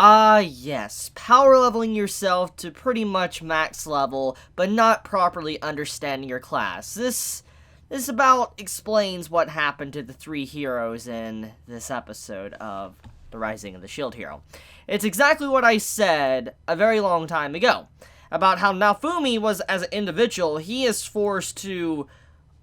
Ah, yes, power leveling yourself to pretty much max level, but not properly understanding your class. This about explains what happened to the three heroes in this episode of The Rising of the Shield Hero. It's exactly what I said a very long time ago, about how Naofumi was, as an individual, he is forced to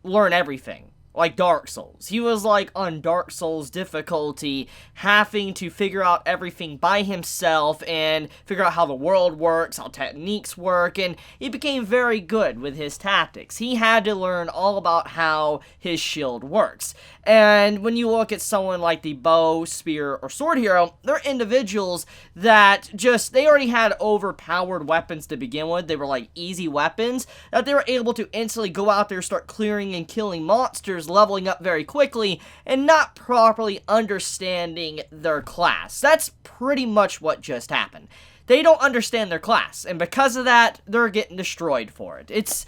learn everything. Like Dark Souls. He was like on Dark Souls difficulty, having to figure out everything by himself and figure out how the world works, how techniques work, and he became very good with his tactics. He had to learn all about how his shield works. And when you look at someone like the bow, spear, or sword hero, they're individuals that they already had overpowered weapons to begin with. They were like easy weapons that they were able to instantly go out there, start clearing and killing monsters, leveling up very quickly, and not properly understanding their class. That's pretty much what just happened. They don't understand their class, and because of that, they're getting destroyed for it. It's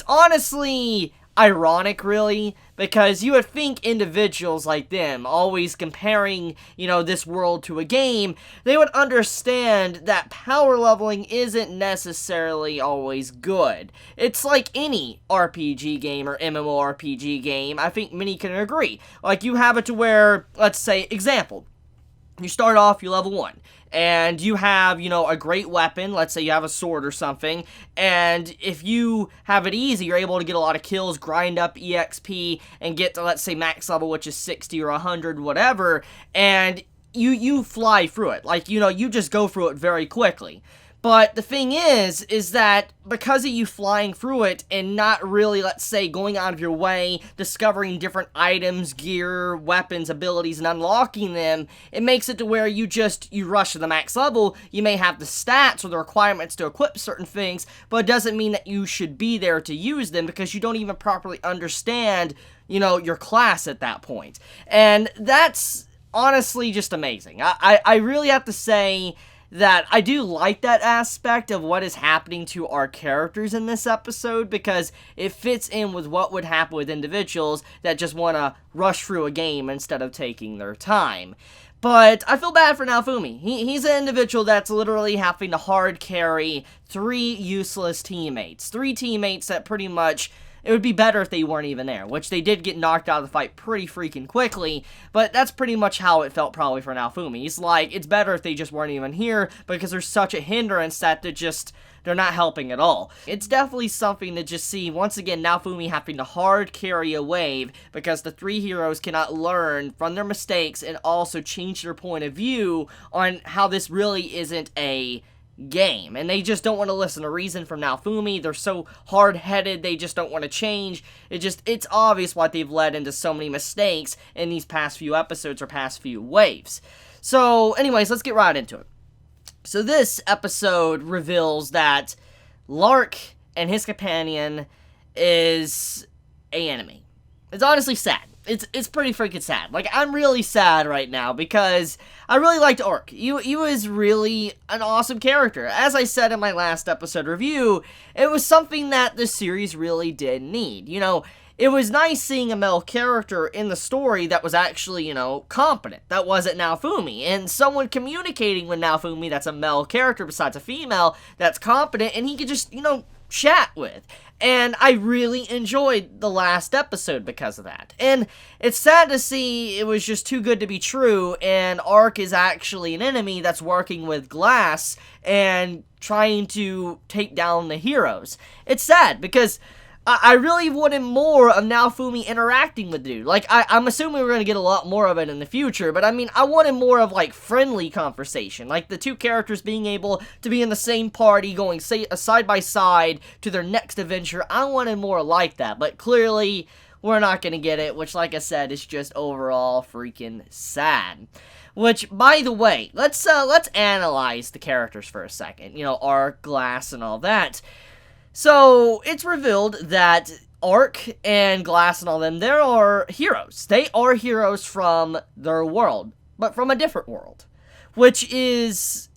honestly ironic, really, because you would think individuals like them, always comparing, this world to a game, they would understand that power leveling isn't necessarily always good. It's like any RPG game or MMORPG game, I think many can agree. Like, you have it to where, let's say, example, you start off, you're level 1, and you have, a great weapon, let's say you have a sword or something, and if you have it easy, you're able to get a lot of kills, grind up EXP, and get to, let's say, max level, which is 60 or 100, whatever, and you fly through it. Like, you just go through it very quickly. But the thing is that because of you flying through it and not really, let's say, going out of your way, discovering different items, gear, weapons, abilities, and unlocking them, it makes it to where you rush to the max level. You may have the stats or the requirements to equip certain things, but it doesn't mean that you should be there to use them because you don't even properly understand, your class at that point. And that's honestly just amazing. I really have to say that I do like that aspect of what is happening to our characters in this episode, because it fits in with what would happen with individuals that just want to rush through a game instead of taking their time. But I feel bad for Naofumi. He's an individual that's literally having to hard carry 3 useless teammates. 3 teammates that pretty much, it would be better if they weren't even there, which they did get knocked out of the fight pretty freaking quickly, but that's pretty much how it felt probably for Naofumi. He's like, it's better if they just weren't even here, because there's such a hindrance that they're not helping at all. It's definitely something to just see, once again, Naofumi having to hard carry a wave, because the 3 heroes cannot learn from their mistakes and also change their point of view on how this really isn't a game, and they just don't want to listen to reason from Naofumi. They're so hard-headed, they just don't want to change. It's obvious why they've led into so many mistakes in these past few episodes or past few waves. So, anyways, let's get right into it. So this episode reveals that Lark and his companion is an enemy. It's honestly sad. It's pretty freaking sad. Like, I'm really sad right now because I really liked Orc. He was really an awesome character. As I said in my last episode review, it was something that the series really did need. It was nice seeing a male character in the story that was actually, competent. That wasn't Naofumi. And someone communicating with Naofumi that's a male character besides a female that's competent, and he could just, chat with. And I really enjoyed the last episode because of that. And it's sad to see it was just too good to be true, and Ark is actually an enemy that's working with Glass and trying to take down the heroes. It's sad because I really wanted more of Naofumi interacting with dude. Like, I'm assuming we're going to get a lot more of it in the future, but I mean, I wanted more of, like, friendly conversation. Like, the 2 characters being able to be in the same party, going side by side to their next adventure. I wanted more like that, but clearly, we're not going to get it, which, like I said, is just overall freaking sad. Which, by the way, let's analyze the characters for a second. Ark, Glass, and all that. So, it's revealed that Ark and Glass and all them, they are heroes. They are heroes from their world, but from a different world. Which is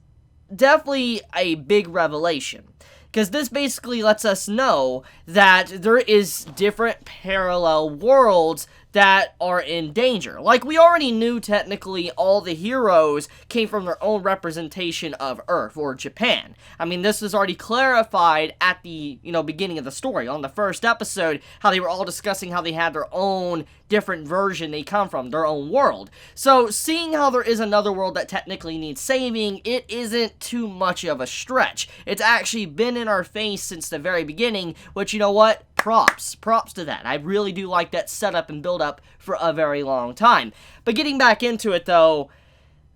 definitely a big revelation. Because this basically lets us know that there is different parallel worlds that are in danger. Like, we already knew technically all the heroes came from their own representation of Earth, or Japan. I mean, this was already clarified at the, beginning of the story, on the first episode, how they were all discussing how they had their own different version they come from, their own world. So, seeing how there is another world that technically needs saving, it isn't too much of a stretch. It's actually been in our face since the very beginning, which, you know what? Props to that. I really do like that setup and build up for a very long time. But getting back into it though,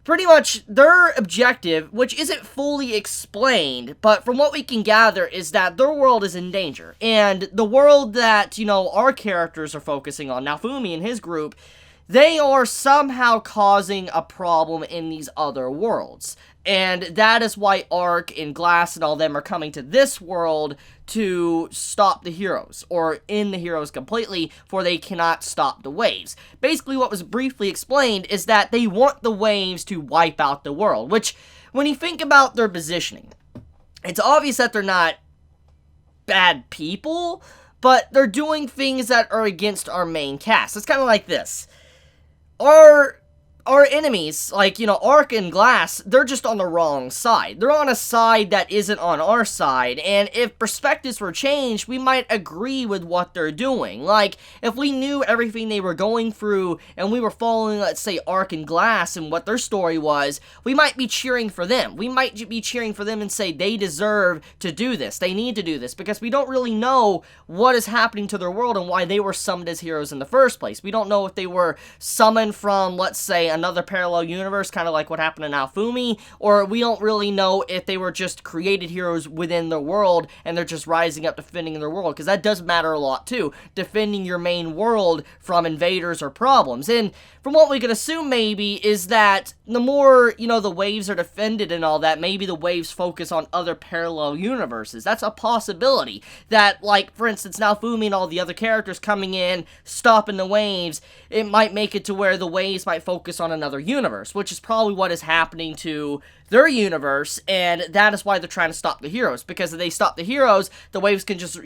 pretty much their objective, which isn't fully explained, but from what we can gather is that their world is in danger. And the world that, our characters are focusing on, Naofumi and his group, they are somehow causing a problem in these other worlds. And that is why Arc and Glass and all them are coming to this world to stop the heroes, or end the heroes completely, for they cannot stop the waves. Basically, what was briefly explained is that they want the waves to wipe out the world, which, when you think about their positioning, it's obvious that they're not bad people, but they're doing things that are against our main cast. It's kind of like this. Our enemies, like, Arc and Glass, they're just on the wrong side. They're on a side that isn't on our side, and if perspectives were changed, we might agree with what they're doing. Like, if we knew everything they were going through, and we were following, let's say, Arc and Glass and what their story was, we might be cheering for them. We might be cheering for them and say they deserve to do this. They need to do this, because we don't really know what is happening to their world and why they were summoned as heroes in the first place. We don't know if they were summoned from, let's say, another parallel universe, kind of like what happened to Naofumi, or we don't really know if they were just created heroes within the world and they're just rising up defending their world, because that does matter a lot too, defending your main world from invaders or problems. And from what we can assume maybe is that the more, the waves are defended and all that, maybe the waves focus on other parallel universes. That's a possibility. That, like, for instance, Naofumi and all the other characters coming in, stopping the waves, it might make it to where the waves might focus on another universe, which is probably what is happening to their universe, and that is why they're trying to stop the heroes, because if they stop the heroes, the waves can just,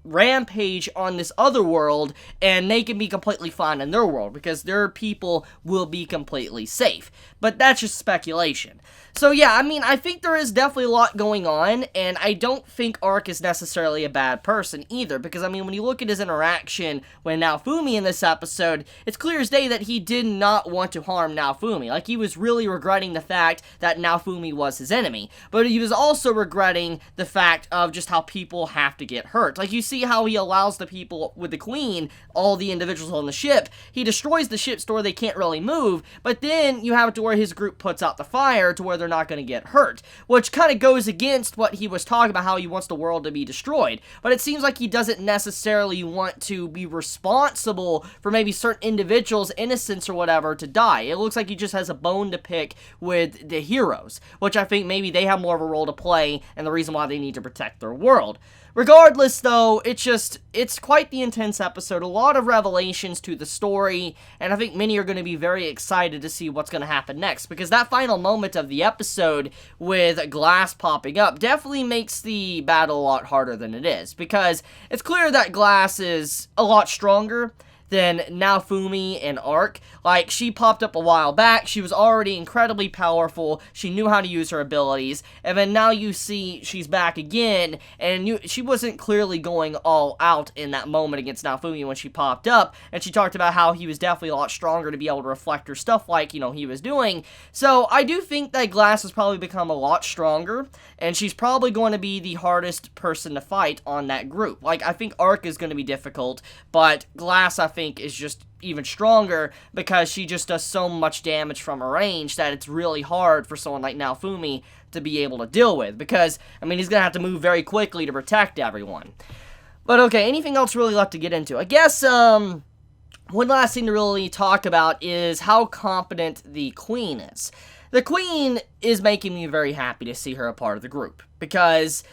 rampage on this other world, and they can be completely fine in their world, because their people will be completely safe. But that's just speculation. So yeah, I think there is definitely a lot going on, and I don't think Arc is necessarily a bad person either, because when you look at his interaction with Naofumi in this episode, it's clear as day that he did not want to harm Naofumi. Like, he was really regretting the fact that Naofumi was his enemy, but he was also regretting the fact of just how people have to get hurt. Like, you see how he allows the people with the Queen, all the individuals on the ship, he destroys the ship to where they can't really move, but then you have it to where his group puts out the fire to where they're not going to get hurt, which kind of goes against what he was talking about, how he wants the world to be destroyed. But it seems like he doesn't necessarily want to be responsible for maybe certain individuals' innocence or whatever to die. It looks like he just has a bone to pick with the heroes, which I think maybe they have more of a role to play and the reason why they need to protect their world. Regardless, though, it's quite the intense episode, a lot of revelations to the story, and I think many are going to be very excited to see what's going to happen next, because that final moment of the episode with Glass popping up definitely makes the battle a lot harder than it is, because it's clear that Glass is a lot stronger than Naofumi and Arc. Like, she popped up a while back, she was already incredibly powerful, she knew how to use her abilities, and then now you see she's back again, and she wasn't clearly going all out in that moment against Naofumi when she popped up, and she talked about how he was definitely a lot stronger to be able to reflect her stuff like, he was doing. So, I do think that Glass has probably become a lot stronger, and she's probably going to be the hardest person to fight on that group. Like, I think Arc is going to be difficult, but Glass, I think, is just even stronger because she just does so much damage from her range that it's really hard for someone like Naofumi to be able to deal with, because, he's gonna have to move very quickly to protect everyone. But okay, anything else really left to get into? I guess, one last thing to really talk about is how competent the Queen is. The Queen is making me very happy to see her a part of the group, because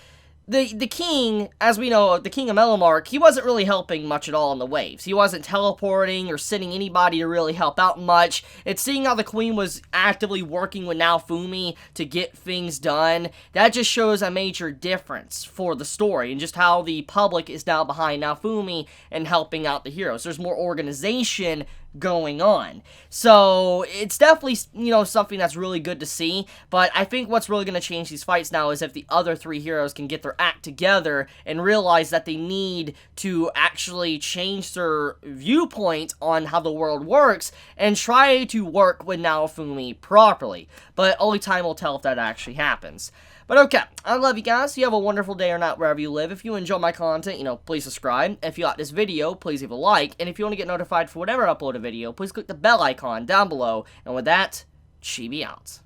the king, as we know, the king of Melamark, he wasn't really helping much at all in the waves. He wasn't teleporting or sending anybody to really help out much. It's seeing how the queen was actively working with Naofumi to get things done. That just shows a major difference for the story and just how the public is now behind Naofumi and helping out the heroes. There's more organization going on. So it's definitely, something that's really good to see, but I think what's really going to change these fights now is if the other three heroes can get their act together and realize that they need to actually change their viewpoint on how the world works and try to work with Naofumi properly. But only time will tell if that actually happens. But okay, I love you guys. You have a wonderful day or night wherever you live. If you enjoy my content, please subscribe. If you like this video, please leave a like. And if you want to get notified for whatever I upload a video, please click the bell icon down below. And with that, Chibi out.